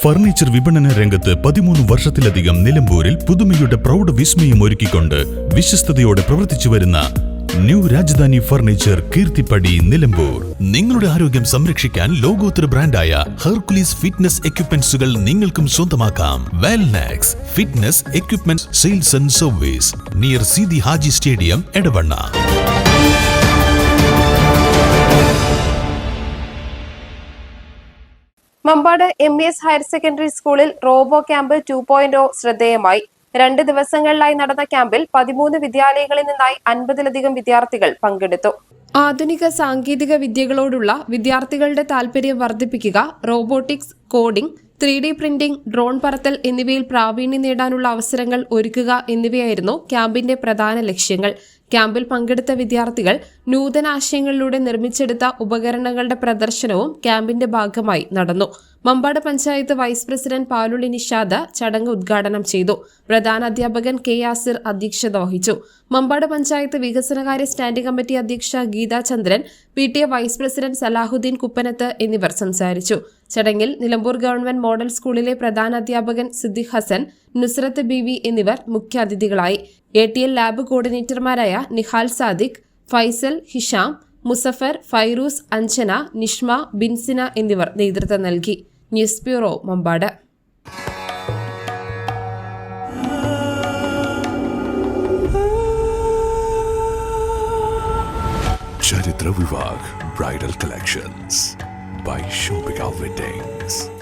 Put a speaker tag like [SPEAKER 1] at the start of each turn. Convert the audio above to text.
[SPEAKER 1] Furniture വിപണന രംഗത്ത് 13 വർഷത്തിലധികം നിലമ്പൂരിൽ പുതുമയുടെ പ്രൗഢ വിസ്മയം ഒരുക്കിക്കൊണ്ട് വിശ്വസ്തയോടെ പ്രവർത്തിച്ചു വരുന്ന ന്യൂ രാജധാനി ഫർണിച്ചർ കീർത്തിപ്പടി നിലമ്പൂർ. നിങ്ങളുടെ ആരോഗ്യം സംരക്ഷിക്കാൻ ലോകോത്തര ബ്രാൻഡായ ഹെർക്കുലീസ് ഫിറ്റ്നസ് എക്യുപ്മെന്റ്സുകൾ നിങ്ങൾക്കും സ്വന്തമാക്കാം. Wellnex fitness equipment sales and service near Seethi Haji stadium, Edavanna.
[SPEAKER 2] Mambad MES higher secondary സ്കൂളിൽ റോബോ ക്യാമ്പ് 2.0 ശ്രദ്ധേയമായി. 2 ദിവസങ്ങളിലായി നടന്ന ക്യാമ്പിൽ 13 വിദ്യാലയങ്ങളിൽ നിന്നായി 50-ലധികം വിദ്യാർത്ഥികൾ പങ്കെടുത്തു. ആധുനിക സാങ്കേതിക വിദ്യകളോടുള്ള വിദ്യാർത്ഥികളുടെ താൽപര്യം വർദ്ധിപ്പിക്കുക, robotics, coding, 3D printing, drone പറത്തൽ എന്നിവയിൽ പ്രാവീണ്യം നേടാനുള്ള അവസരങ്ങൾ ഒരുക്കുക എന്നിവയായിരുന്നു ക്യാമ്പിന്റെ പ്രധാന ലക്ഷ്യങ്ങൾ. ക്യാമ്പിൽ പങ്കെടുത്ത വിദ്യാർത്ഥികൾ നൂതനാശയങ്ങളിലൂടെ നിർമ്മിച്ചെടുത്ത ഉപകരണങ്ങളുടെ പ്രദർശനവും ക്യാമ്പിന്റെ ഭാഗമായി നടന്നു. മമ്പാട് പഞ്ചായത്ത് വൈസ് പ്രസിഡന്റ് പാലുളി നിഷാദ് ചടങ്ങ് ഉദ്ഘാടനം ചെയ്തു. പ്രധാന അധ്യാപകൻ K. യാസിർ അധ്യക്ഷത വഹിച്ചു. മമ്പാട് പഞ്ചായത്ത് വികസനകാര്യ സ്റ്റാൻഡിംഗ് കമ്മിറ്റി അധ്യക്ഷ Geetha Chandran, PTA vice president Salahuddin Kuppanath എന്നിവർ സംസാരിച്ചു. ചടങ്ങിൽ നിലമ്പൂർ ഗവൺമെന്റ് മോഡൽ സ്കൂളിലെ പ്രധാന അധ്യാപകൻ സിദ്ദിഖ് ഹസൻ, നുസ്രത്ത് ബീവി എന്നിവർ മുഖ്യാതിഥികളായി. ATL ലാബ് കോർഡിനേറ്റർമാരായ നിഹാൽ സാദിഖ്, ഫൈസൽ, ഹിഷാം, മുസഫർ, ഫൈറൂസ്, അഞ്ജന, നിഷ്മ, ബിൻസിന എന്നിവർ നേതൃത്വം നൽകി. News bureau, Mambad.
[SPEAKER 3] Charithra Vivah bridal collections by Shobhika Weddings.